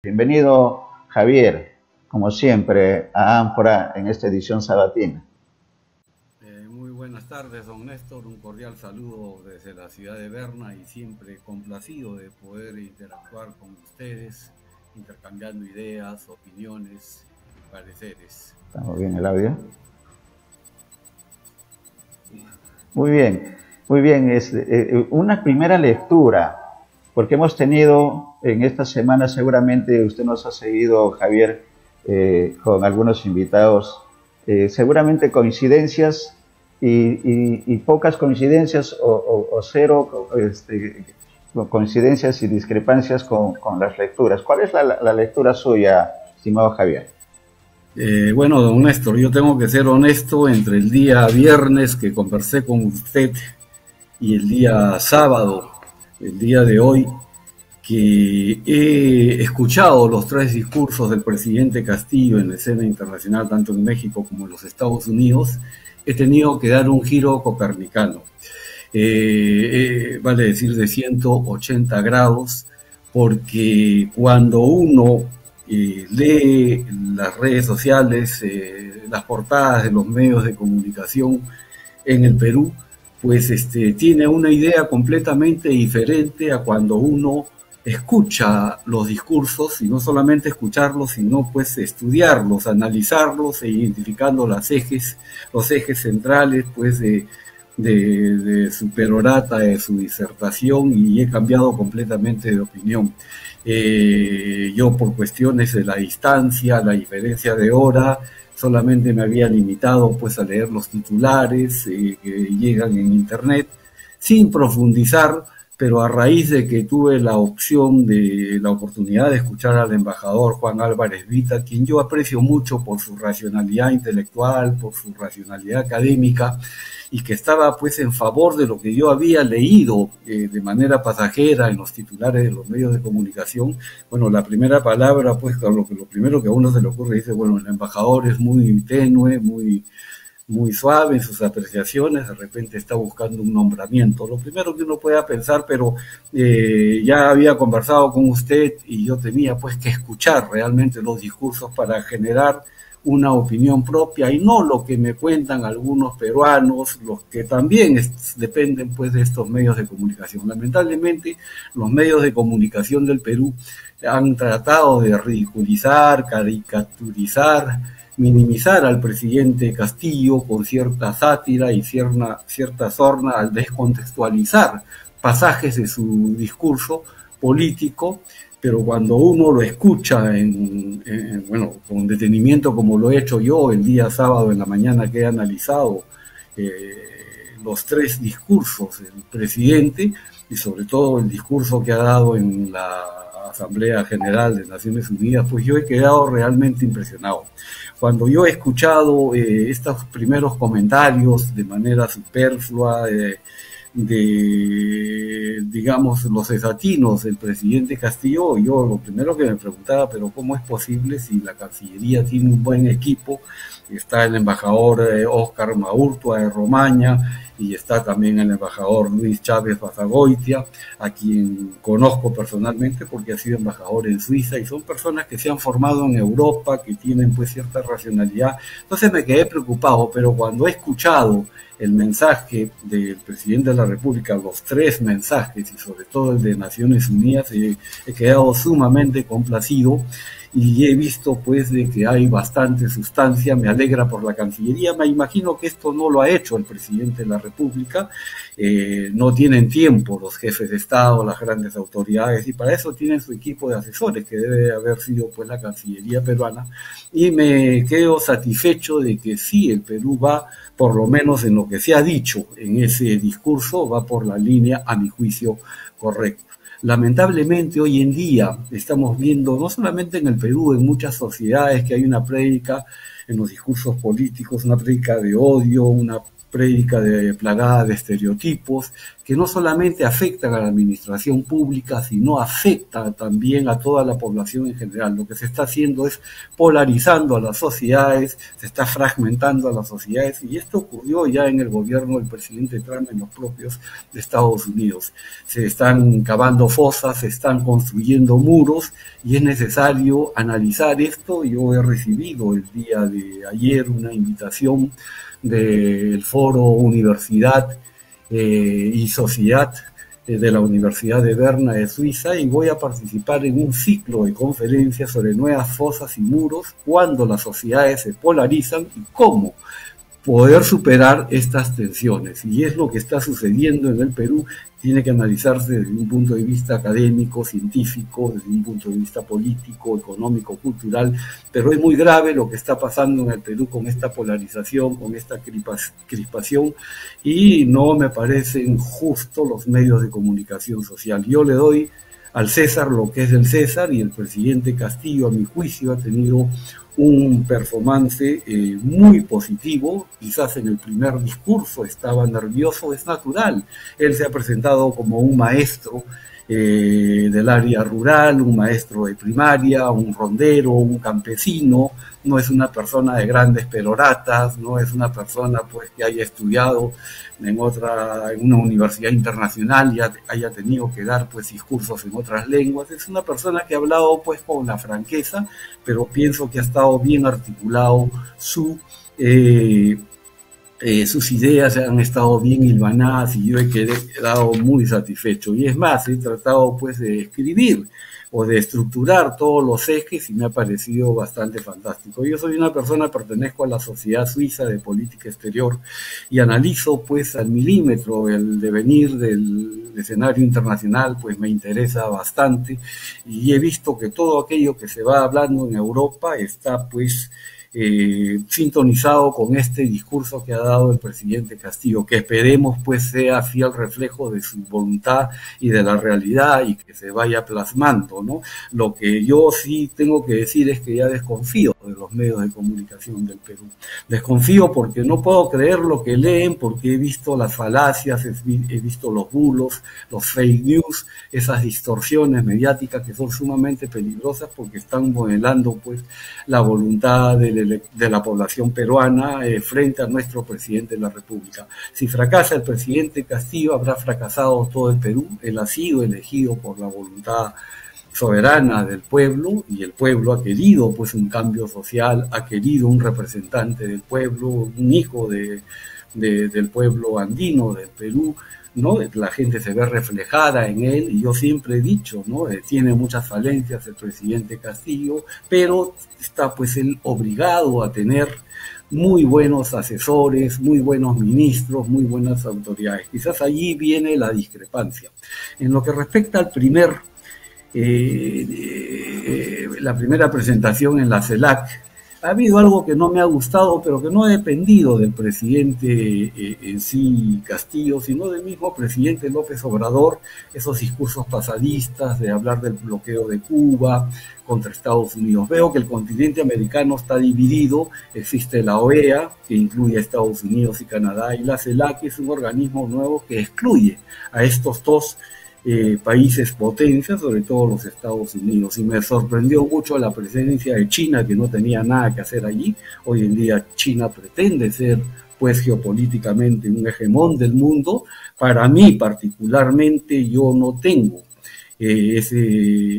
Bienvenido, Javier, como siempre, a Ámfora en esta edición sabatina. Muy buenas tardes, don Néstor. Un cordial saludo desde la ciudad de Berna y siempre complacido de poder interactuar con ustedes, intercambiando ideas, opiniones y pareceres. ¿Estamos bien el audio? Muy bien, muy bien. Una primera lectura, porque hemos tenido en esta semana, seguramente usted nos ha seguido, Javier, con algunos invitados, seguramente coincidencias y pocas coincidencias o cero coincidencias y discrepancias con las lecturas. ¿Cuál es la lectura suya, estimado Javier? Bueno, don Néstor, yo tengo que ser honesto. Entre el día viernes que conversé con usted y el día sábado, el día de hoy, que he escuchado los tres discursos del presidente Castillo en la escena internacional, tanto en México como en los Estados Unidos, he tenido que dar un giro copernicano. Vale decir de 180 grados, porque cuando uno lee las redes sociales, las portadas de los medios de comunicación en el Perú, pues tiene una idea completamente diferente a cuando uno escucha los discursos, y no solamente escucharlos, sino pues estudiarlos, analizarlos e identificando los ejes centrales pues de su perorata, de su disertación, y he cambiado completamente de opinión. Yo, por cuestiones de la distancia, la diferencia de hora, solamente me había limitado pues a leer los titulares que llegan en internet, sin profundizar, pero a raíz de que tuve la oportunidad de escuchar al embajador Juan Álvarez Vita, quien yo aprecio mucho por su racionalidad intelectual, por su racionalidad académica, y que estaba pues en favor de lo que yo había leído de manera pasajera en los titulares de los medios de comunicación. Bueno, la primera palabra, pues lo primero que a uno se le ocurre, dice, bueno, el embajador es muy tenue, muy suave en sus apreciaciones, de repente está buscando un nombramiento. Lo primero que uno pueda pensar, pero ya había conversado con usted y yo tenía pues que escuchar realmente los discursos para generar una opinión propia, y no lo que me cuentan algunos peruanos, los que también dependen pues de estos medios de comunicación. Lamentablemente, los medios de comunicación del Perú han tratado de ridiculizar, caricaturizar, minimizar al presidente Castillo con cierta sátira y cierta sorna al descontextualizar pasajes de su discurso político. Pero cuando uno lo escucha bueno, con detenimiento, como lo he hecho yo el día sábado en la mañana, que he analizado los tres discursos del presidente, y sobre todo el discurso que ha dado en la Asamblea General de Naciones Unidas, pues yo he quedado realmente impresionado. Cuando yo he escuchado estos primeros comentarios de manera superflua, digamos, los desatinos del presidente Castillo, yo lo primero que me preguntaba, pero ¿cómo es posible si la Cancillería tiene un buen equipo? Está el embajador Óscar Maurtua de Romaña, y está también el embajador Luis Chávez Basagoitia, a quien conozco personalmente porque ha sido embajador en Suiza, y son personas que se han formado en Europa, que tienen pues cierta racionalidad. Entonces me quedé preocupado, pero cuando he escuchado el mensaje del presidente de la República, los tres mensajes, y sobre todo el de Naciones Unidas, he quedado sumamente complacido, y he visto pues de que hay bastante sustancia. Me alegra por la Cancillería. Me imagino que esto no lo ha hecho el presidente de la República, no tienen tiempo los jefes de Estado, las grandes autoridades, y para eso tienen su equipo de asesores, que debe haber sido pues la Cancillería peruana, y me quedo satisfecho de que sí, el Perú va, por lo menos en lo que se ha dicho en ese discurso, va por la línea, a mi juicio, correcta. Lamentablemente hoy en día estamos viendo, no solamente en el Perú, en muchas sociedades, que hay una prédica en los discursos políticos, una prédica de odio, una prédica plagada de estereotipos que no solamente afectan a la administración pública, sino afectan también a toda la población en general. Lo que se está haciendo es polarizando a las sociedades, se está fragmentando a las sociedades, y esto ocurrió ya en el gobierno del presidente Trump en los propios de Estados Unidos. Se están cavando fosas, se están construyendo muros, y es necesario analizar esto. Yo he recibido el día de ayer una invitación del Foro Universidad y Sociedad de la Universidad de Berna de Suiza, y voy a participar en un ciclo de conferencias sobre nuevas fosas y muros cuando las sociedades se polarizan y cómo poder superar estas tensiones. Y es lo que está sucediendo en el Perú. Tiene que analizarse desde un punto de vista académico, científico, desde un punto de vista político, económico, cultural, pero es muy grave lo que está pasando en el Perú con esta polarización, con esta crispación, y no me parecen justos los medios de comunicación social. Yo le doy al César lo que es del César, y el presidente Castillo, a mi juicio, ha tenido un performance muy positivo. Quizás en el primer discurso estaba nervioso, es natural. Él se ha presentado como un maestro del área rural, un maestro de primaria, un rondero, un campesino. No es una persona de grandes peroratas, no es una persona pues que haya estudiado en una universidad internacional y haya tenido que dar pues discursos en otras lenguas. Es una persona que ha hablado pues con la franqueza, pero pienso que ha estado bien articulado sus ideas han estado bien hilvanadas, y yo he quedado muy satisfecho. Y es más, he tratado pues de escribir o de estructurar todos los ejes, y me ha parecido bastante fantástico. Yo soy una persona, pertenezco a la Sociedad Suiza de Política Exterior, y analizo pues al milímetro el devenir del escenario internacional, pues me interesa bastante, y he visto que todo aquello que se va hablando en Europa está pues sintonizado con este discurso que ha dado el presidente Castillo, que esperemos pues sea fiel reflejo de su voluntad y de la realidad, y que se vaya plasmando, ¿no? Lo que yo sí tengo que decir es que ya desconfío de los medios de comunicación del Perú. Desconfío porque no puedo creer lo que leen, porque he visto las falacias, he visto los bulos, los fake news, esas distorsiones mediáticas que son sumamente peligrosas, porque están modelando pues la voluntad de la población peruana frente a nuestro presidente de la República. Si fracasa el presidente Castillo, habrá fracasado todo el Perú. Él ha sido elegido por la voluntad soberana del pueblo, y el pueblo ha querido pues un cambio social, ha querido un representante del pueblo, un hijo del pueblo andino del Perú, ¿no? La gente se ve reflejada en él, y yo siempre he dicho, ¿no? Tiene muchas falencias el presidente Castillo, pero está pues él obligado a tener muy buenos asesores, muy buenos ministros, muy buenas autoridades. Quizás allí viene la discrepancia. En lo que respecta al la primera presentación en la CELAC, ha habido algo que no me ha gustado, pero que no ha dependido del presidente en sí Castillo, sino del mismo presidente López Obrador. Esos discursos pasadistas de hablar del bloqueo de Cuba contra Estados Unidos. Veo que el continente americano está dividido. Existe la OEA, que incluye a Estados Unidos y Canadá, y la CELAC, que es un organismo nuevo que excluye a estos dos países potencias, sobre todo los Estados Unidos. Y me sorprendió mucho la presencia de China, que no tenía nada que hacer allí. Hoy en día China pretende ser pues geopolíticamente un hegemón del mundo. Para mí particularmente, yo no tengo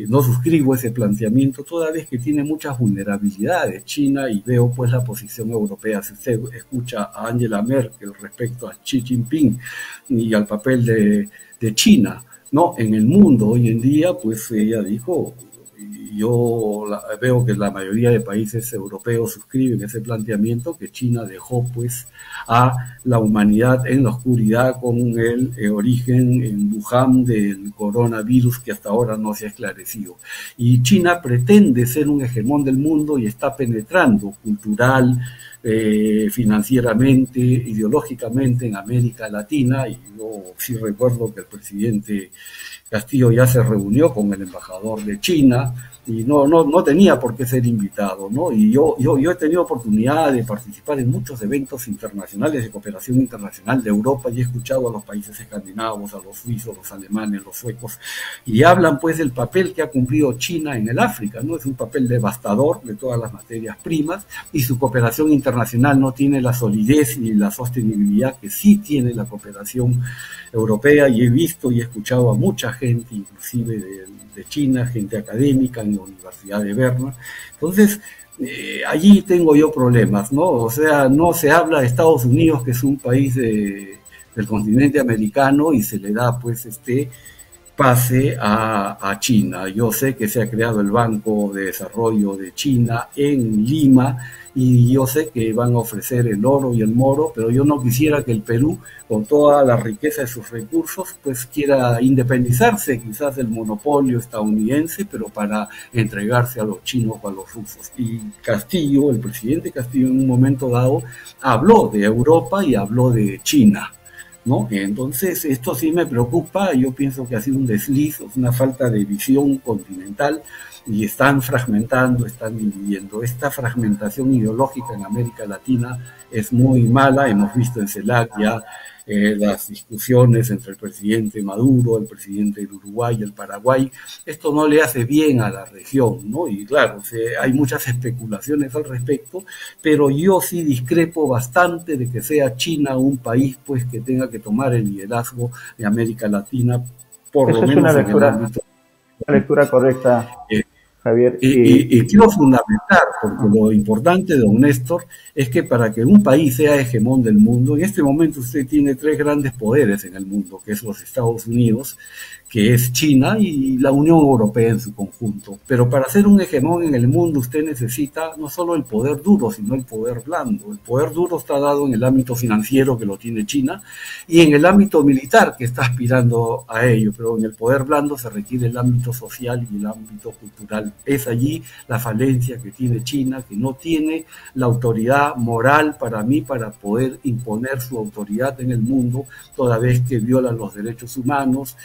no suscribo ese planteamiento, toda vez que tiene muchas vulnerabilidades China, y veo pues la posición europea. Si usted escucha a Angela Merkel respecto a Xi Jinping y al papel de China, ¿no?, en el mundo hoy en día, pues ella dijo, yo veo que la mayoría de países europeos suscriben ese planteamiento, que China dejó pues a la humanidad en la oscuridad con el origen en Wuhan del coronavirus, que hasta ahora no se ha esclarecido. Y China pretende ser un hegemón del mundo y está penetrando cultural, financieramente, ideológicamente en América Latina, y yo sí recuerdo que el presidente Castillo ya se reunió con el embajador de China y no tenía por qué ser invitado, ¿no? Y yo he tenido oportunidad de participar en muchos eventos internacionales de cooperación internacional de Europa y he escuchado a los países escandinavos, a los suizos, los alemanes, los suecos, y hablan pues del papel que ha cumplido China en el África, ¿no? Es un papel devastador de todas las materias primas y su cooperación internacional no tiene la solidez ni la sostenibilidad que sí tiene la cooperación europea, y he visto y he escuchado a mucha gente, inclusive de China, gente académica en la Universidad de Berna. Entonces, allí tengo yo problemas, ¿no? O sea, no se habla de Estados Unidos, que es un país del continente americano, y se le da pues pase a China. Yo sé que se ha creado el Banco de Desarrollo de China en Lima, y yo sé que van a ofrecer el oro y el moro, pero yo no quisiera que el Perú, con toda la riqueza de sus recursos, pues quiera independizarse quizás del monopolio estadounidense, pero para entregarse a los chinos o a los rusos. Y Castillo, el presidente Castillo, en un momento dado habló de Europa y habló de China, ¿no? Entonces esto sí me preocupa. Yo pienso que ha sido un desliz, una falta de visión continental, y están fragmentando, están dividiendo. Esta fragmentación ideológica en América Latina es muy mala. Hemos visto en CELAC ya las discusiones entre el presidente Maduro, el presidente del Uruguay y el Paraguay. Esto no le hace bien a la región, ¿no? Y claro, hay muchas especulaciones al respecto, pero yo sí discrepo bastante de que sea China un país pues que tenga que tomar el liderazgo de América Latina, por lo menos en el ámbito. Una lectura correcta, Javier. Y quiero fundamentar, porque lo importante, don Néstor, es que para que un país sea hegemón del mundo, en este momento usted tiene tres grandes poderes en el mundo, que es los Estados Unidos, que es China, y la Unión Europea en su conjunto. Pero para ser un hegemón en el mundo usted necesita no solo el poder duro, sino el poder blando. El poder duro está dado en el ámbito financiero, que lo tiene China, y en el ámbito militar, que está aspirando a ello, pero en el poder blando se requiere el ámbito social y el ámbito cultural. Es allí la falencia que tiene China, que no tiene la autoridad moral para mí para poder imponer su autoridad en el mundo, toda vez que viola los derechos humanos,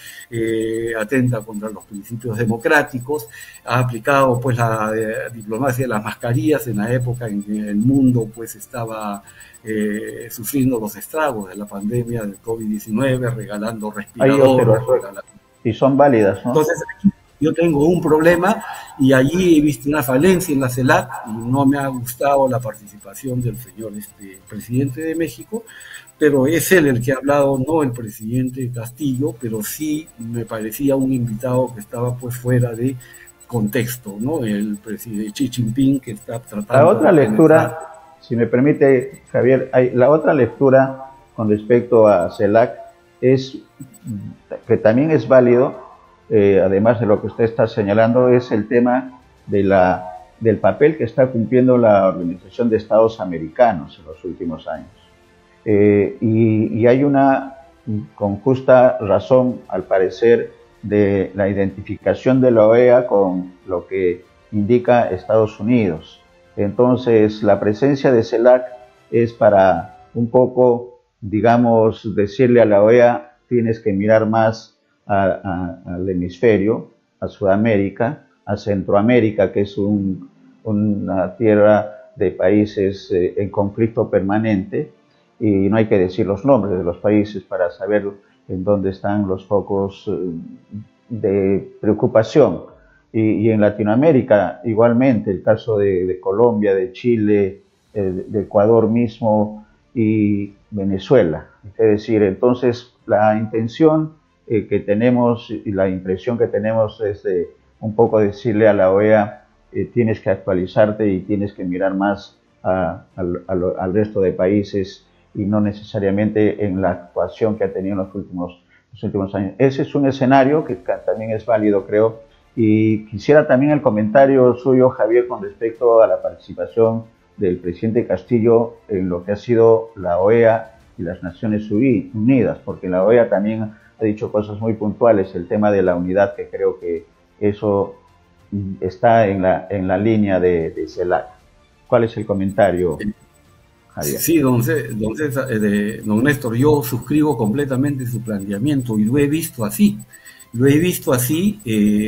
atenta contra los principios democráticos, ha aplicado pues la diplomacia de las mascarillas en la época en que el mundo pues estaba sufriendo los estragos de la pandemia del COVID-19, regalando respiradores. Y son válidas, ¿no? Entonces, yo tengo un problema, y allí he visto una falencia en la CELAC, y no me ha gustado la participación del señor presidente de México, pero es él el que ha hablado, no el presidente Castillo, pero sí me parecía un invitado que estaba pues fuera de contexto, ¿no? El presidente Xi Jinping, que está tratando... La otra lectura, si me permite, Javier, la otra lectura con respecto a CELAC es, que también es válido, además de lo que usted está señalando, es el tema del papel que está cumpliendo la Organización de Estados Americanos en los últimos años. Y hay una, con justa razón, al parecer, de la identificación de la OEA con lo que indica Estados Unidos. Entonces, la presencia de CELAC es para un poco, digamos, decirle a la OEA, tienes que mirar más al hemisferio, a Sudamérica, a Centroamérica, que es una tierra de países en conflicto permanente, y no hay que decir los nombres de los países para saber en dónde están los focos de preocupación. Y en Latinoamérica igualmente, el caso de Colombia, de Chile, de Ecuador mismo y Venezuela. Es decir, entonces la intención que tenemos y la impresión que tenemos es de un poco decirle a la OEA, tienes que actualizarte y tienes que mirar más al resto de países, y no necesariamente en la actuación que ha tenido en los últimos años. Ese es un escenario que también es válido, creo, y quisiera también el comentario suyo, Javier, con respecto a la participación del presidente Castillo en lo que ha sido la OEA y las Naciones Unidas, porque la OEA también ha dicho cosas muy puntuales, el tema de la unidad, que creo que eso está en la línea de CELAC. ¿Cuál es el comentario? Javier. Sí, don Néstor, yo suscribo completamente su planteamiento y lo he visto así. Lo he visto así,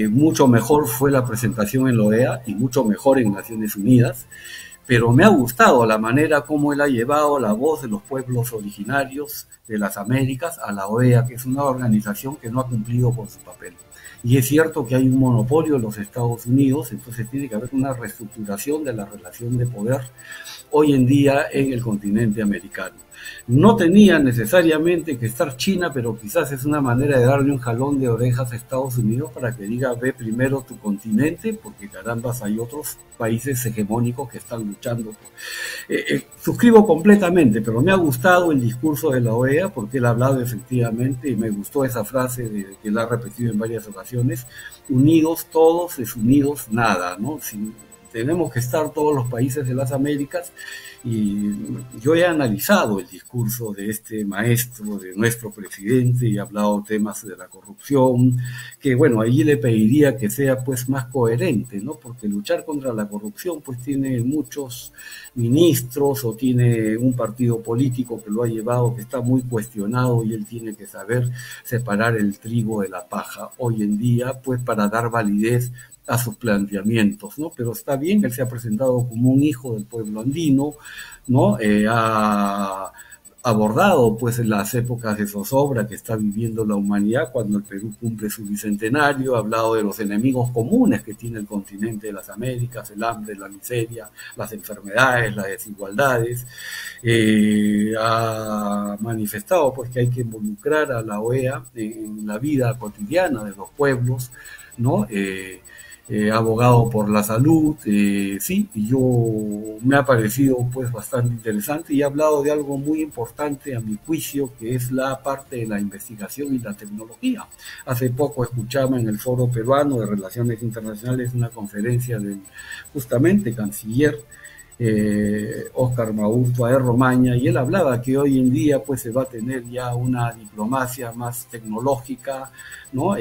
mucho mejor fue la presentación en la OEA y mucho mejor en Naciones Unidas, pero me ha gustado la manera como él ha llevado la voz de los pueblos originarios de las Américas a la OEA, que es una organización que no ha cumplido con su papel. Y es cierto que hay un monopolio en los Estados Unidos, entonces tiene que haber una reestructuración de la relación de poder hoy en día en el continente americano. No tenía necesariamente que estar China, pero quizás es una manera de darle un jalón de orejas a Estados Unidos para que diga, ve primero tu continente, porque carambas hay otros países hegemónicos que están luchando. Suscribo completamente, pero me ha gustado el discurso de la OEA porque él ha hablado efectivamente, y me gustó esa frase que él ha repetido en varias ocasiones, unidos todos, desunidos nada, ¿no? Tenemos que estar todos los países de las Américas, y yo he analizado el discurso de este maestro, de nuestro presidente, y he hablado temas de la corrupción, que bueno, ahí le pediría que sea pues más coherente, ¿no? Porque luchar contra la corrupción pues tiene muchos ministros o tiene un partido político que lo ha llevado, que está muy cuestionado, y él tiene que saber separar el trigo de la paja hoy en día, pues para dar validez a sus planteamientos, ¿no? Pero está bien, él se ha presentado como un hijo del pueblo andino, ¿no? Ha abordado pues las épocas de zozobra que está viviendo la humanidad cuando el Perú cumple su bicentenario, ha hablado de los enemigos comunes que tiene el continente de las Américas, el hambre, la miseria, las enfermedades, las desigualdades, ha manifestado pues que hay que involucrar a la OEA en la vida cotidiana de los pueblos, ¿no? Abogado por la salud, sí, y yo me ha parecido pues bastante interesante, y ha hablado de algo muy importante a mi juicio, que es la parte de la investigación y la tecnología. Hace poco escuchaba en el Foro Peruano de Relaciones Internacionales una conferencia del justamente canciller Óscar Maurto Aer Romaña, y él hablaba que hoy en día pues se va a tener ya una diplomacia más tecnológica, ¿no?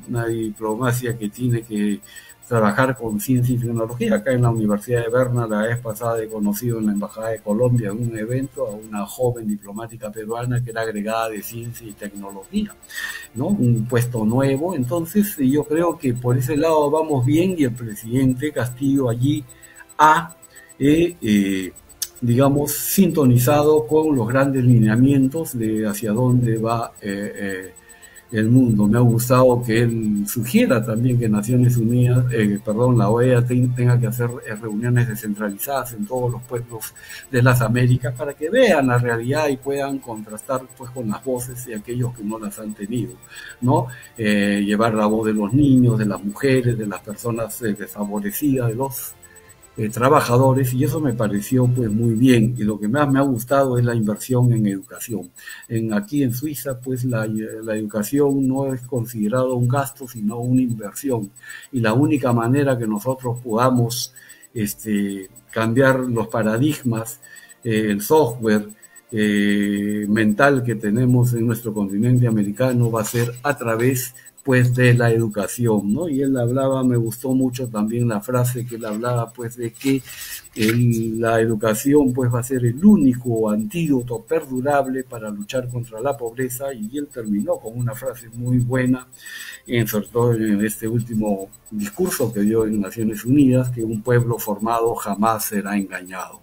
Una diplomacia que tiene que trabajar con ciencia y tecnología. Acá en la Universidad de Berna la vez pasada he conocido en la Embajada de Colombia en un evento a una joven diplomática peruana que era agregada de ciencia y tecnología, ¿no? Un puesto nuevo. Entonces yo creo que por ese lado vamos bien, y el presidente Castillo allí ha digamos, sintonizado con los grandes lineamientos de hacia dónde va el mundo. Me ha gustado que él sugiera también que Naciones Unidas, la OEA tenga que hacer reuniones descentralizadas en todos los pueblos de las Américas para que vean la realidad y puedan contrastar pues con las voces de aquellos que no las han tenido, ¿no? Llevar la voz de los niños, de las mujeres, de las personas desfavorecidas, de los trabajadores, y eso me pareció pues muy bien. Y lo que más me ha gustado es la inversión en educación. Aquí en Suiza pues la educación no es considerado un gasto, sino una inversión, y la única manera que nosotros podamos cambiar los paradigmas, el software mental que tenemos en nuestro continente americano va a ser a través pues de la educación, ¿no? Y él hablaba, me gustó mucho también la frase que él hablaba pues de que la educación pues va a ser el único antídoto perdurable para luchar contra la pobreza, y él terminó con una frase muy buena, sobre todo en este último discurso que dio en Naciones Unidas, que un pueblo formado jamás será engañado.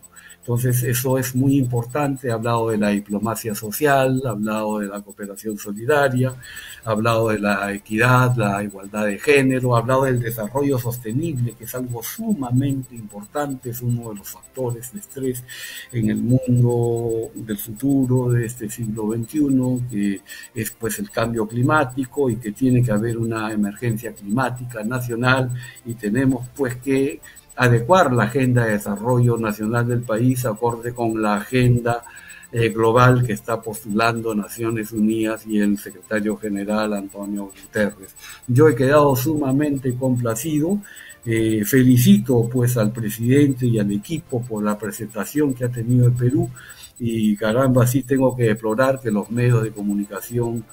Entonces eso es muy importante. Ha hablado de la diplomacia social, ha hablado de la cooperación solidaria, ha hablado de la equidad, la igualdad de género, ha hablado del desarrollo sostenible, que es algo sumamente importante, es uno de los factores de estrés en el mundo del futuro de este siglo XXI, que es pues el cambio climático, y que tiene que haber una emergencia climática nacional, y tenemos pues que adecuar la agenda de desarrollo nacional del país acorde con la agenda global que está postulando Naciones Unidas y el secretario general Antonio Guterres. Yo he quedado sumamente complacido. Felicito pues al presidente y al equipo por la presentación que ha tenido el Perú, y caramba, sí tengo que deplorar que los medios de comunicación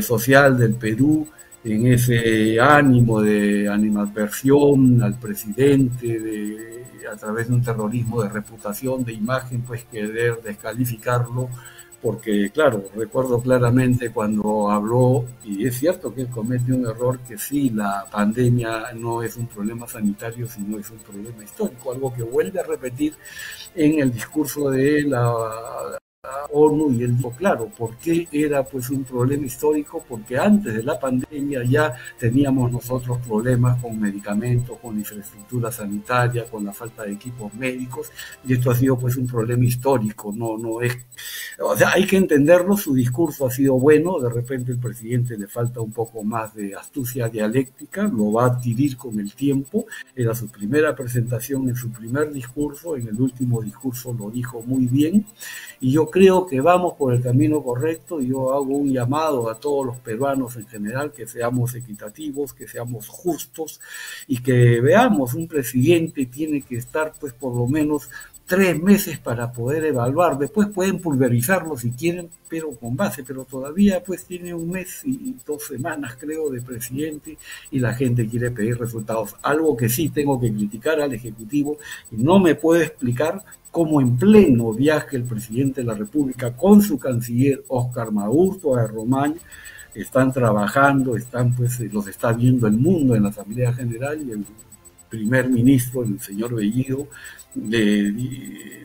social del Perú en ese ánimo de animadversión al presidente, a través de un terrorismo de reputación, de imagen, pues querer descalificarlo, porque claro, recuerdo claramente cuando habló, y es cierto que él comete un error, que sí, la pandemia no es un problema sanitario, sino es un problema histórico, algo que vuelve a repetir en el discurso de la ONU, y él dijo, claro, ¿por qué era pues un problema histórico? Porque antes de la pandemia ya teníamos nosotros problemas con medicamentos, con infraestructura sanitaria, con la falta de equipos médicos, y esto ha sido pues un problema histórico, no es, o sea, hay que entenderlo, su discurso ha sido bueno, de repente el presidente le falta un poco más de astucia dialéctica, lo va a adquirir con el tiempo, era su primera presentación, en su primer discurso, en el último discurso lo dijo muy bien, y yo creo que vamos por el camino correcto. Yo hago un llamado a todos los peruanos en general, que seamos equitativos, que seamos justos y que veamos, un presidente tiene que estar pues por lo menos 3 meses para poder evaluar, después pueden pulverizarlo si quieren, pero con base, pero todavía pues tiene 1 mes y 2 semanas creo de presidente, y la gente quiere pedir resultados, algo que sí tengo que criticar al Ejecutivo, y no me puede explicar cómo en pleno viaje el presidente de la República con su canciller Óscar Maurto a Román están trabajando, los está viendo el mundo en la Asamblea General, y el primer ministro, el señor Bellido, le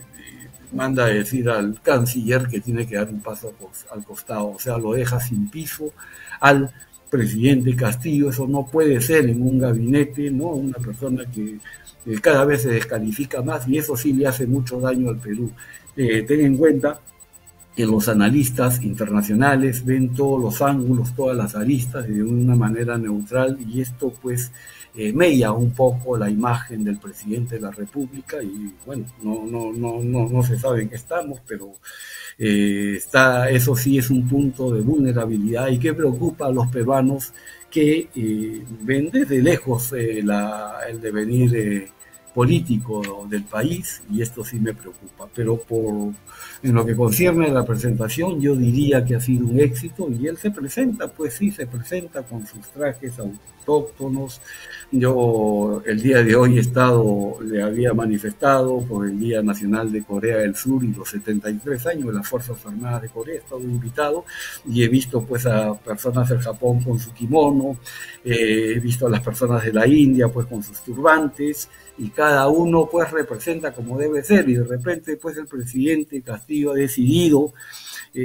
manda a decir al canciller que tiene que dar un paso al costado, o sea, lo deja sin piso al presidente Castillo. Eso no puede ser en un gabinete, ¿no? Una persona que cada vez se descalifica más, y eso sí le hace mucho daño al Perú. Ten en cuenta que los analistas internacionales ven todos los ángulos, todas las aristas de una manera neutral, y esto pues mella un poco la imagen del presidente de la República, y bueno, no se sabe en qué estamos, pero eso sí es un punto de vulnerabilidad y que preocupa a los peruanos que ven desde lejos el devenir político del país, y esto sí me preocupa, pero en lo que concierne a la presentación, yo diría que ha sido un éxito, y él se presenta, pues sí, se presenta con sus trajes autóctonos. Yo el día de hoy le había manifestado por el Día Nacional de Corea del Sur y los 73 años de las Fuerzas Armadas de Corea, he estado invitado, y he visto pues a personas del Japón con su kimono, he visto a las personas de la India pues con sus turbantes, y cada uno pues representa como debe ser, y de repente pues el presidente Castillo ha decidido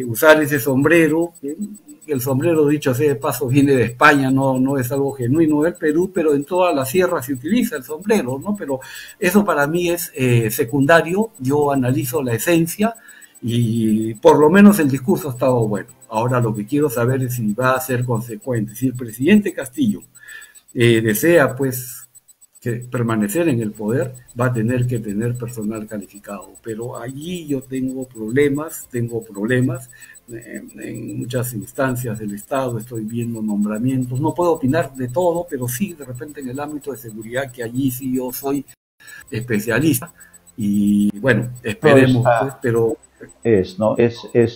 usar ese sombrero, el sombrero, dicho sea de paso, viene de España, no es algo genuino del Perú, pero en toda la sierra se utiliza el sombrero, ¿no? Pero eso para mí es secundario, yo analizo la esencia, y por lo menos el discurso ha estado bueno. Ahora lo que quiero saber es si va a ser consecuente, si el presidente Castillo desea pues permanecer en el poder, va a tener que tener personal calificado, pero allí yo tengo problemas, en muchas instancias del Estado estoy viendo nombramientos, no puedo opinar de todo, pero sí de repente en el ámbito de seguridad, que allí sí yo soy especialista, y bueno, esperemos pues, pero... Es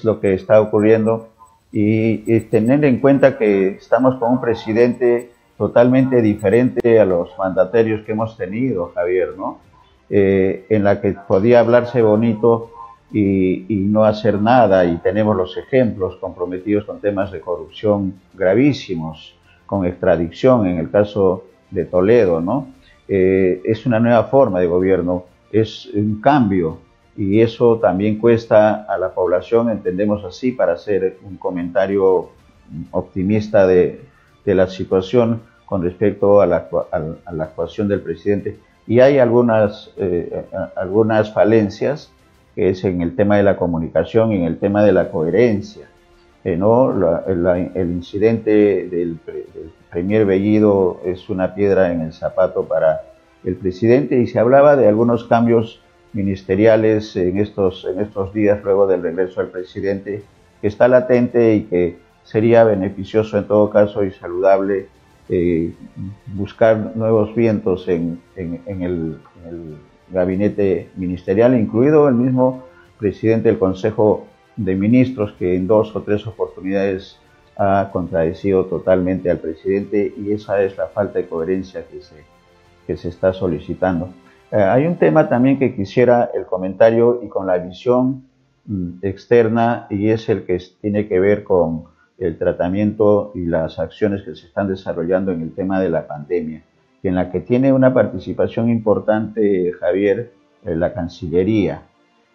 lo que está ocurriendo, y tener en cuenta que estamos con un presidente totalmente diferente a los mandatarios que hemos tenido, Javier, ¿no? En la que podía hablarse bonito y no hacer nada, y tenemos los ejemplos comprometidos con temas de corrupción gravísimos, con extradición en el caso de Toledo, ¿no? Es una nueva forma de gobierno, es un cambio, y eso también cuesta a la población, entendemos así, para hacer un comentario optimista de la situación con respecto a la actuación del presidente. Y hay algunas falencias, que es en el tema de la comunicación y en el tema de la coherencia. ¿No? El incidente del premier Bellido es una piedra en el zapato para el presidente, y se hablaba de algunos cambios ministeriales en estos días luego del regreso del presidente, que está latente y que sería beneficioso en todo caso y saludable buscar nuevos vientos en el gabinete ministerial, incluido el mismo presidente del Consejo de Ministros, que en 2 o 3 oportunidades ha contradecido totalmente al presidente, y esa es la falta de coherencia que se está solicitando. Hay un tema también que quisiera el comentario y con la visión externa, y es el que tiene que ver con el tratamiento y las acciones que se están desarrollando en el tema de la pandemia, y en la que tiene una participación importante, Javier, la Cancillería.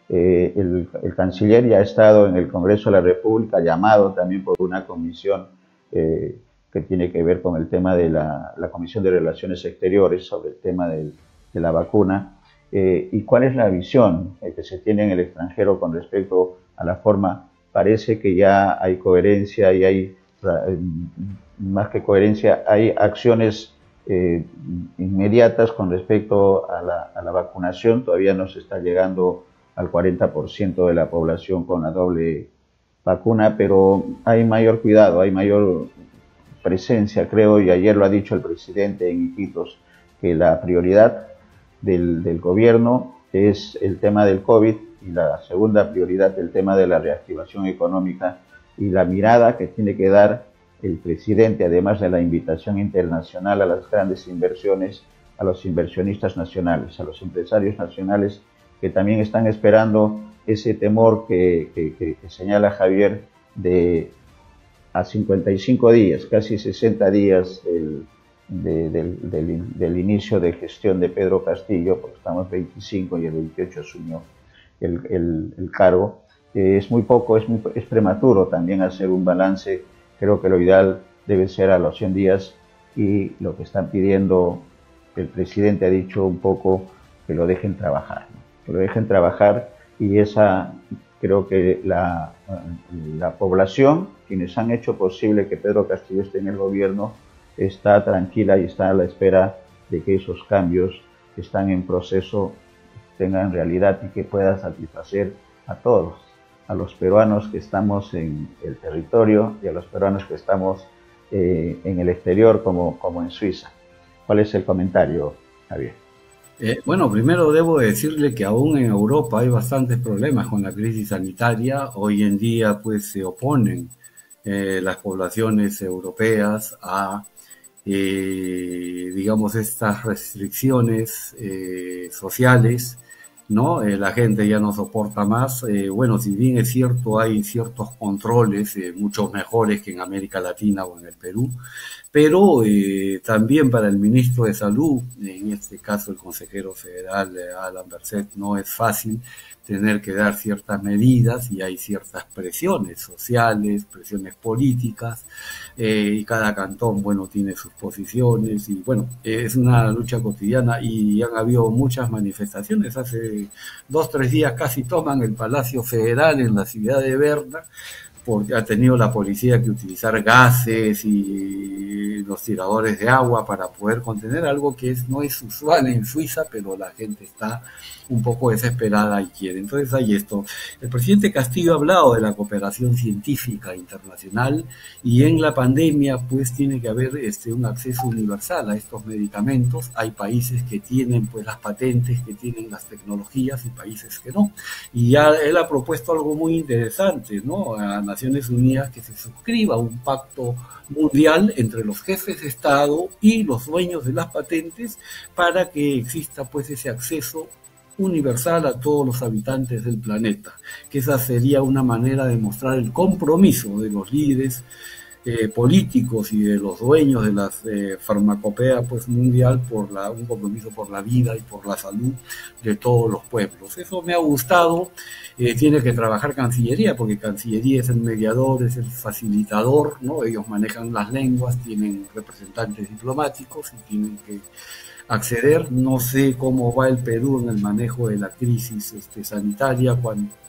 El canciller ya ha estado en el Congreso de la República, llamado también por una comisión que tiene que ver con el tema de la Comisión de Relaciones Exteriores sobre el tema de la vacuna, y cuál es la visión que se tiene en el extranjero con respecto a la forma. Parece que ya hay coherencia y hay, más que coherencia, hay acciones inmediatas con respecto a la vacunación. Todavía no se está llegando al 40% de la población con la doble vacuna, pero hay mayor cuidado, hay mayor presencia, creo, y ayer lo ha dicho el presidente en Iquitos, que la prioridad del gobierno es el tema del COVID, y la segunda prioridad el tema de la reactivación económica, y la mirada que tiene que dar el presidente, además de la invitación internacional a las grandes inversiones, a los inversionistas nacionales, a los empresarios nacionales, que también están esperando ese temor que señala Javier, de a 55 días, casi 60 días del inicio de gestión de Pedro Castillo, porque estamos 25 y el 28 asumió el cargo. Es muy poco, es prematuro también hacer un balance. Creo que lo ideal debe ser a los 100 días, y lo que están pidiendo, el presidente ha dicho un poco que lo dejen trabajar, ¿no? Que lo dejen trabajar, y esa, creo que la población, quienes han hecho posible que Pedro Castillo esté en el gobierno, está tranquila y está a la espera de que esos cambios que están en proceso tengan realidad y que pueda satisfacer a todos, a los peruanos que estamos en el territorio y a los peruanos que estamos en el exterior, como en Suiza. ¿Cuál es el comentario, Javier? Bueno, primero debo decirle que aún en Europa hay bastantes problemas con la crisis sanitaria. Hoy en día, pues, se oponen las poblaciones europeas a, digamos, estas restricciones sociales, ¿no? La gente ya no soporta más. Bueno, si bien es cierto, hay ciertos controles mucho mejores que en América Latina o en el Perú, pero también para el ministro de Salud, en este caso el consejero federal Alan Berset, no es fácil tener que dar ciertas medidas, y hay ciertas presiones sociales, presiones políticas, y cada cantón, bueno, tiene sus posiciones, y bueno, es una lucha cotidiana, y han habido muchas manifestaciones. Hace 2-3 días casi toman el Palacio Federal en la ciudad de Berna, porque ha tenido la policía que utilizar gases y los tiradores de agua para poder contener algo que no es usual en Suiza, pero la gente está un poco desesperada y quiere. Entonces hay esto. El presidente Castillo ha hablado de la cooperación científica internacional, y en la pandemia pues tiene que haber un acceso universal a estos medicamentos. Hay países que tienen pues las patentes, que tienen las tecnologías, y países que no. Y ya él ha propuesto algo muy interesante, ¿no? A Naciones Unidas, que se suscriba un pacto mundial entre los jefes de Estado y los dueños de las patentes, para que exista pues ese acceso universal a todos los habitantes del planeta, que esa sería una manera de mostrar el compromiso de los líderes políticos y de los dueños de las farmacopea pues mundial, por un compromiso por la vida y por la salud de todos los pueblos. Eso me ha gustado. Tiene que trabajar Cancillería, porque Cancillería es el mediador, es el facilitador, ¿no? Ellos manejan las lenguas, tienen representantes diplomáticos y tienen que acceder. No sé cómo va el Perú en el manejo de la crisis sanitaria,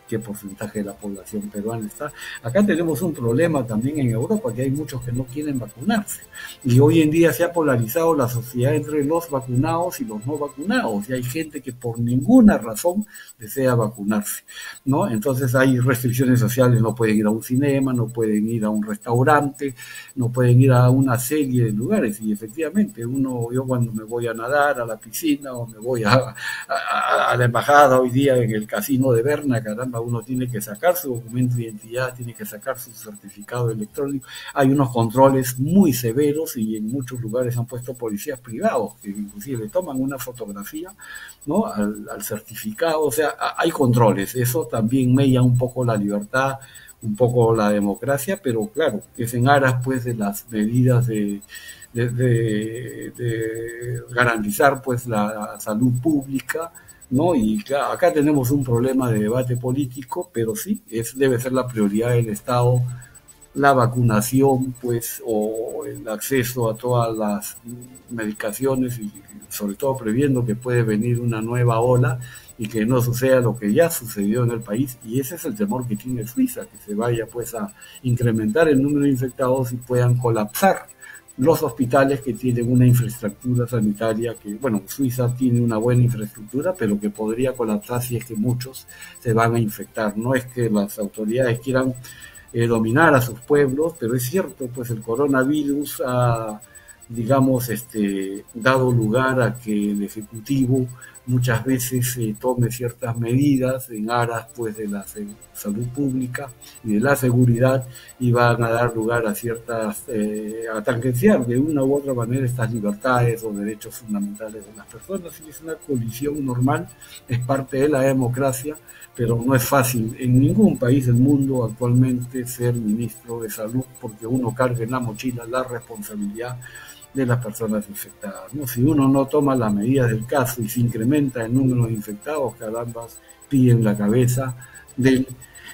qué porcentaje de la población peruana está. Acá tenemos un problema también en Europa, que hay muchos que no quieren vacunarse, y hoy en día se ha polarizado la sociedad entre los vacunados y los no vacunados, y hay gente que por ninguna razón desea vacunarse, ¿no? Entonces hay restricciones sociales, no pueden ir a un cinema, no pueden ir a un restaurante, no pueden ir a una serie de lugares, y efectivamente yo cuando me voy a nadar a la piscina o me voy a la embajada hoy día en el casino de Berna, caramba, uno tiene que sacar su documento de identidad, tiene que sacar su certificado electrónico. Hay unos controles muy severos y en muchos lugares han puesto policías privados que inclusive le toman una fotografía, ¿no?, al certificado. O sea, hay controles. Eso también mella un poco la libertad, un poco la democracia, pero claro, es en aras pues de las medidas de garantizar pues la salud pública, ¿no? Y claro, acá tenemos un problema de debate político, pero sí, debe ser la prioridad del Estado la vacunación, pues, o el acceso a todas las medicaciones y sobre todo previendo que puede venir una nueva ola y que no suceda lo que ya sucedió en el país, y ese es el temor que tiene Suiza, que se vaya pues a incrementar el número de infectados y puedan colapsar los hospitales que tienen una infraestructura sanitaria que, bueno, Suiza tiene una buena infraestructura, pero que podría colapsar si es que muchos se van a infectar. No es que las autoridades quieran dominar a sus pueblos, pero es cierto, pues el coronavirus ha, digamos, dado lugar a que el Ejecutivo muchas veces tome ciertas medidas en aras pues de la salud pública y de la seguridad, y van a dar lugar a ciertas, a tangenciar de una u otra manera estas libertades o derechos fundamentales de las personas. Y es una colisión normal, es parte de la democracia, pero no es fácil en ningún país del mundo actualmente ser ministro de salud, porque uno carga en la mochila la responsabilidad de las personas infectadas, ¿no? Si uno no toma las medidas del caso y se incrementa el número de infectados, caramba, piden la cabeza del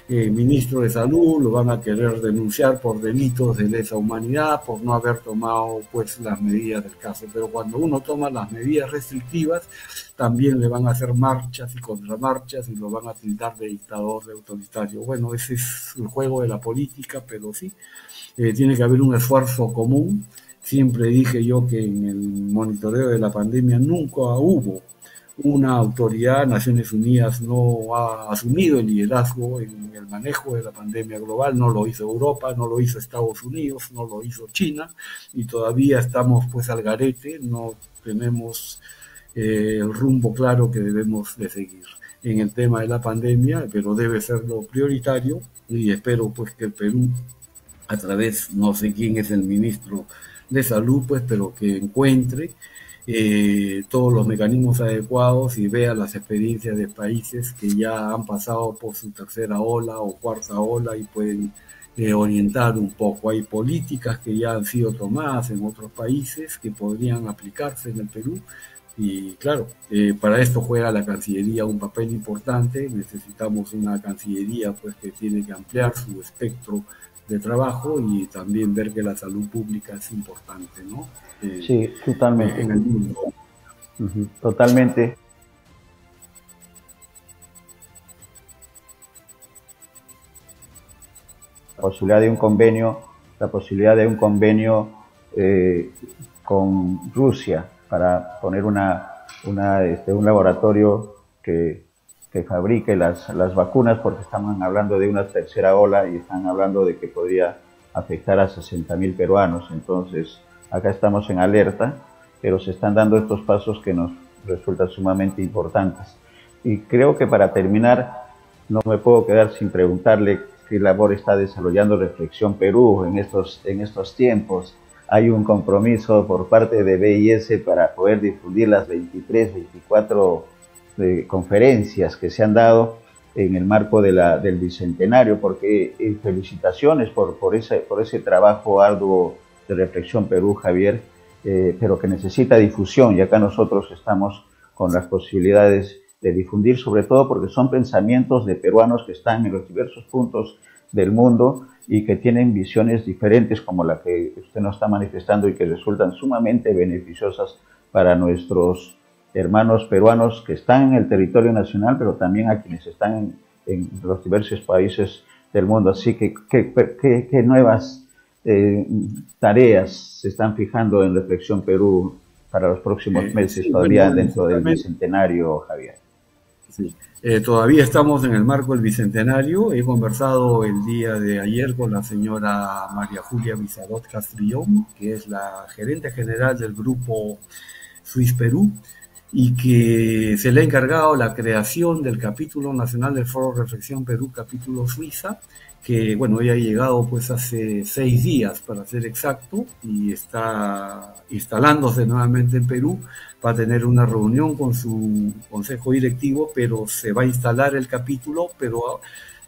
ministro de Salud, lo van a querer denunciar por delitos de lesa humanidad, por no haber tomado pues las medidas del caso. Pero cuando uno toma las medidas restrictivas, también le van a hacer marchas y contramarchas y lo van a tildar de dictador, de autoritario. Bueno, ese es el juego de la política, pero sí, tiene que haber un esfuerzo común. Siempre dije yo que en el monitoreo de la pandemia nunca hubo una autoridad. Naciones Unidas no ha asumido el liderazgo en el manejo de la pandemia global, no lo hizo Europa, no lo hizo Estados Unidos, no lo hizo China, y todavía estamos pues al garete, no tenemos el rumbo claro que debemos de seguir en el tema de la pandemia, pero debe ser lo prioritario, y espero pues que el Perú, a través, no sé quién es el ministro de Salud, pues, pero que encuentre todos los mecanismos adecuados y vea las experiencias de países que ya han pasado por su tercera ola o cuarta ola y pueden orientar un poco. Hay políticas que ya han sido tomadas en otros países que podrían aplicarse en el Perú, y claro, para esto juega la Cancillería un papel importante. Necesitamos una Cancillería pues que tiene que ampliar su espectro de trabajo y también ver que la salud pública es importante, ¿no? Sí, totalmente. En el mundo. Totalmente. La posibilidad de un convenio con Rusia para poner un laboratorio que fabrique las vacunas, porque están hablando de una tercera ola y están hablando de que podría afectar a 60.000 peruanos. Entonces, acá estamos en alerta, pero se están dando estos pasos que nos resultan sumamente importantes. Y creo que para terminar, no me puedo quedar sin preguntarle qué labor está desarrollando Reflexión Perú en estos tiempos. Hay un compromiso por parte de BIS para poder difundir las 23, 24 conferencias que se han dado en el marco del Bicentenario, porque felicitaciones por ese trabajo arduo de Reflexión Perú, Javier, pero que necesita difusión, y acá nosotros estamos con las posibilidades de difundir, sobre todo porque son pensamientos de peruanos que están en los diversos puntos del mundo y que tienen visiones diferentes como la que usted nos está manifestando y que resultan sumamente beneficiosas para nuestros hermanos peruanos que están en el territorio nacional, pero también a quienes están en los diversos países del mundo. Así que, ¿qué nuevas tareas se están fijando en Reflexión Perú para los próximos meses, todavía dentro del Bicentenario, Javier? Sí. Todavía estamos en el marco del Bicentenario. He conversado el día de ayer con la señora María Julia Bizarrot Castrillón, que es la gerente general del grupo Swiss Perú, y que se le ha encargado la creación del capítulo nacional del Foro Reflexión Perú, capítulo Suiza, que bueno, ya ha llegado pues hace 6 días para ser exacto, y está instalándose nuevamente en Perú. Va a tener una reunión con su consejo directivo, pero se va a instalar el capítulo, pero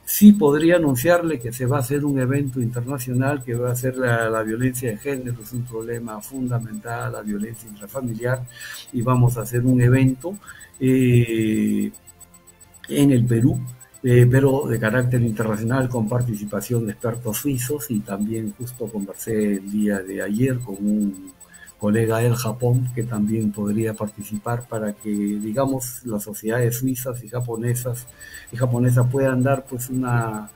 sí podría anunciarle que se va a hacer un evento internacional que va a ser la violencia de género, es un problema fundamental, la violencia intrafamiliar, y vamos a hacer un evento en el Perú, pero de carácter internacional, con participación de expertos suizos, y también justo conversé el día de ayer con un colega del Japón que también podría participar, para que, digamos, las sociedades suizas y japonesas puedan dar pues una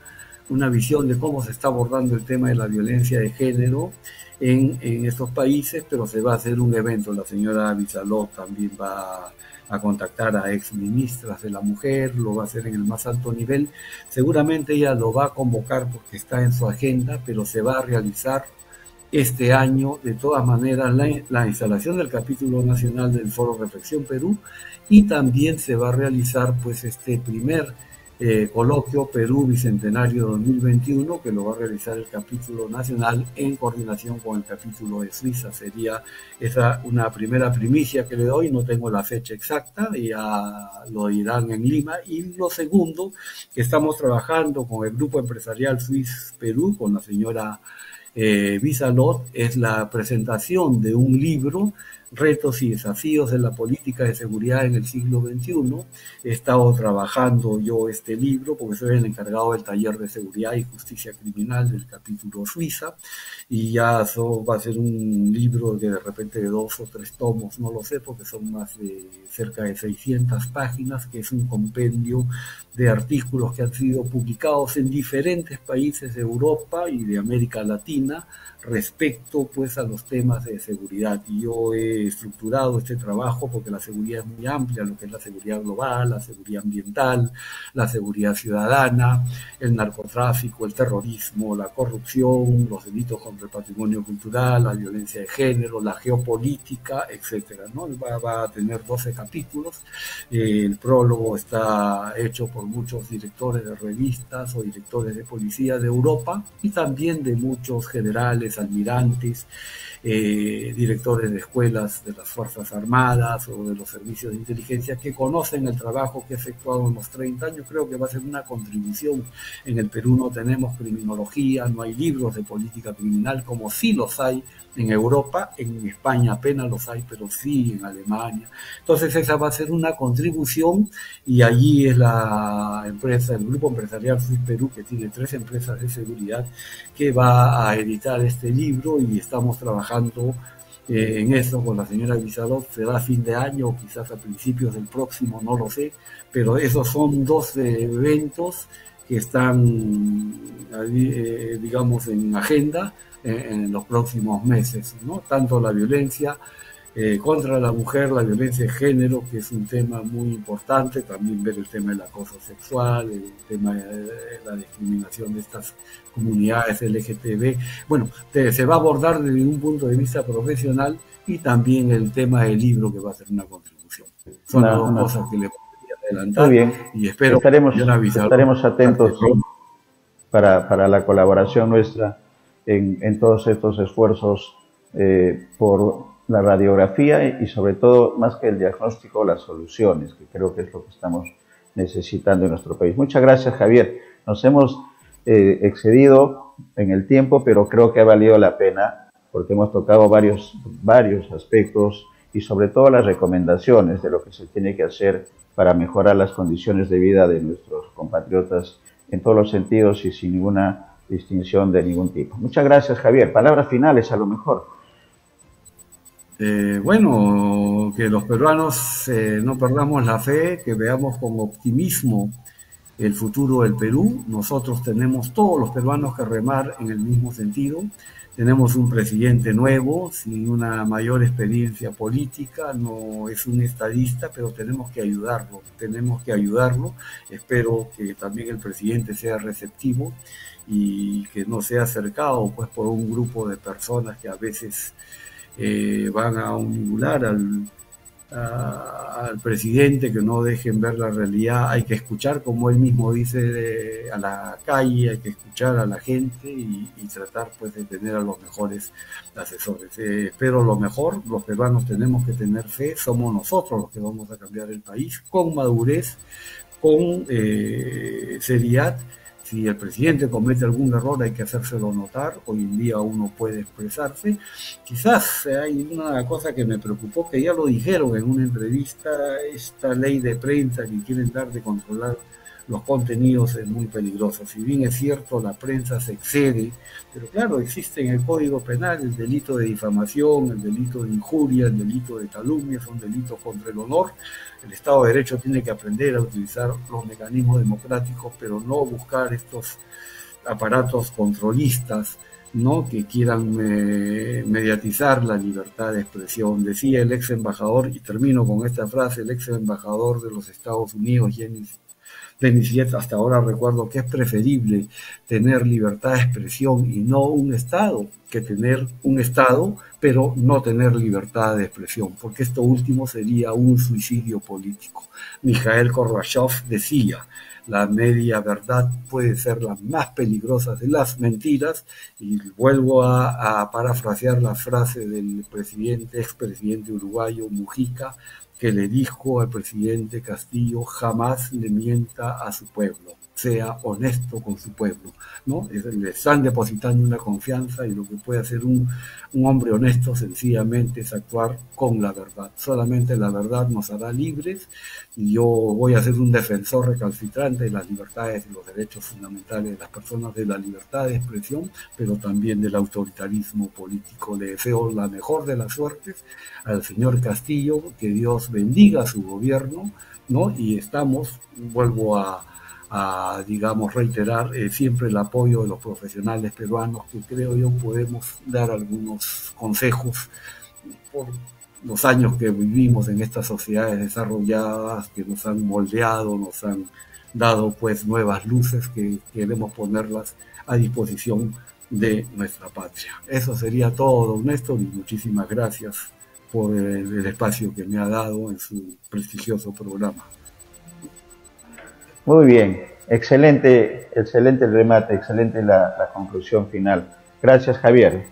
visión de cómo se está abordando el tema de la violencia de género en estos países. Pero se va a hacer un evento, la señora Visaló también va a contactar a ex ministras de la mujer, lo va a hacer en el más alto nivel. Seguramente ella lo va a convocar porque está en su agenda, pero se va a realizar este año de todas maneras la instalación del capítulo nacional del Foro Reflexión Perú, y también se va a realizar pues este primer coloquio Perú Bicentenario 2021, que lo va a realizar el capítulo nacional en coordinación con el capítulo de Suiza. Sería esa una primera primicia que le doy, no tengo la fecha exacta, ya lo dirán en Lima. Y lo segundo, que estamos trabajando con el grupo empresarial Swiss Perú, con la señora Visalot, es la presentación de un libro, Retos y desafíos de la política de seguridad en el siglo XXI. He estado trabajando yo este libro porque soy el encargado del taller de seguridad y justicia criminal del capítulo Suiza, y ya eso va a ser un libro que de repente de 2 o 3 tomos, no lo sé, porque son más de cerca de 600 páginas, que es un compendio de artículos que han sido publicados en diferentes países de Europa y de América Latina respecto pues a los temas de seguridad. Y yo he estructurado este trabajo porque la seguridad es muy amplia, lo que es la seguridad global, la seguridad ambiental, la seguridad ciudadana, el narcotráfico, el terrorismo, la corrupción, los delitos contra el patrimonio cultural, la violencia de género, la geopolítica, etcétera, ¿no? Va a tener 12 capítulos. El prólogo está hecho por muchos directores de revistas o directores de policía de Europa, y también de muchos generales, almirantes, directores de escuelas de las Fuerzas Armadas o de los servicios de inteligencia, que conocen el trabajo que he efectuado en los 30 años. Creo que va a ser una contribución. En el Perú no tenemos criminología, no hay libros de política criminal como sí los hay en Europa. En España apenas los hay, pero sí en Alemania. Entonces esa va a ser una contribución, y allí es la empresa, el grupo empresarial Swiss Perú, que tiene 3 empresas de seguridad, que va a editar este libro, y estamos trabajando en eso con la señora Visalot. Será a fin de año o quizás a principios del próximo, no lo sé, pero esos son 2 eventos que están digamos en agenda en los próximos meses, ¿no? Tanto la violencia contra la mujer, la violencia de género, que es un tema muy importante, también ver el tema del acoso sexual, el tema de la discriminación de estas comunidades LGTB. Bueno, se va a abordar desde un punto de vista profesional, y también el tema del libro, que va a ser una contribución. Son las dos cosas que le podría adelantar. Muy bien. Y espero estaremos atentos para la colaboración nuestra en todos estos esfuerzos por la radiografía, y sobre todo, más que el diagnóstico, las soluciones, que creo que es lo que estamos necesitando en nuestro país. Muchas gracias, Javier. Nos hemos excedido en el tiempo, pero creo que ha valido la pena, porque hemos tocado varios aspectos, y sobre todo las recomendaciones de lo que se tiene que hacer para mejorar las condiciones de vida de nuestros compatriotas en todos los sentidos y sin ninguna distinción de ningún tipo. Muchas gracias, Javier. Palabras finales, a lo mejor. Bueno, que los peruanos no perdamos la fe, que veamos con optimismo el futuro del Perú. Nosotros tenemos, todos los peruanos, que remar en el mismo sentido. Tenemos un presidente nuevo, sin una mayor experiencia política, no es un estadista, pero tenemos que ayudarlo. Espero que también el presidente sea receptivo y que no sea cercado pues por un grupo de personas que a veces van a onimular al presidente, que no dejen ver la realidad. Hay que escuchar, como él mismo dice, a la calle, hay que escuchar a la gente y tratar pues de tener a los mejores asesores. Pero lo mejor, los peruanos tenemos que tener fe, somos nosotros los que vamos a cambiar el país con madurez, con seriedad. Si el presidente comete algún error hay que hacérselo notar. Hoy en día uno puede expresarse. Quizás hay una cosa que me preocupó, que ya lo dijeron en una entrevista: esta ley de prensa que quieren dar de controlar los contenidos es muy peligrosa. Si bien es cierto, la prensa se excede, pero claro, existe en el Código Penal el delito de difamación, el delito de injuria, el delito de calumnia, son delitos contra el honor. El Estado de Derecho tiene que aprender a utilizar los mecanismos democráticos, pero no buscar estos aparatos controlistas, ¿no?, que quieran mediatizar la libertad de expresión. Decía el ex embajador, y termino con esta frase, el ex embajador de los Estados Unidos, Denis Yet, hasta ahora recuerdo que es preferible tener libertad de expresión y no un Estado, que tener un Estado pero no tener libertad de expresión, porque esto último sería un suicidio político. Mikhail Gorbachev decía: la media verdad puede ser la más peligrosa de las mentiras, y vuelvo a parafrasear la frase del expresidente uruguayo Mujica, que le dijo al presidente Castillo: jamás le mienta a su pueblo, sea honesto con su pueblo, ¿no? Le están depositando una confianza, y lo que puede hacer un hombre honesto sencillamente es actuar con la verdad. Solamente la verdad nos hará libres, y yo voy a ser un defensor recalcitrante de las libertades y los derechos fundamentales de las personas, de la libertad de expresión, pero también del autoritarismo político. Le deseo la mejor de las suertes al señor Castillo, que Dios bendiga su gobierno, ¿no? Y estamos, vuelvo digamos, reiterar siempre el apoyo de los profesionales peruanos, que creo yo podemos dar algunos consejos por los años que vivimos en estas sociedades desarrolladas, que nos han moldeado, nos han dado pues nuevas luces, que queremos ponerlas a disposición de nuestra patria. Eso sería todo, don Néstor, y muchísimas gracias por el espacio que me ha dado en su prestigioso programa. Muy bien, excelente, excelente el remate, excelente la conclusión final. Gracias, Javier.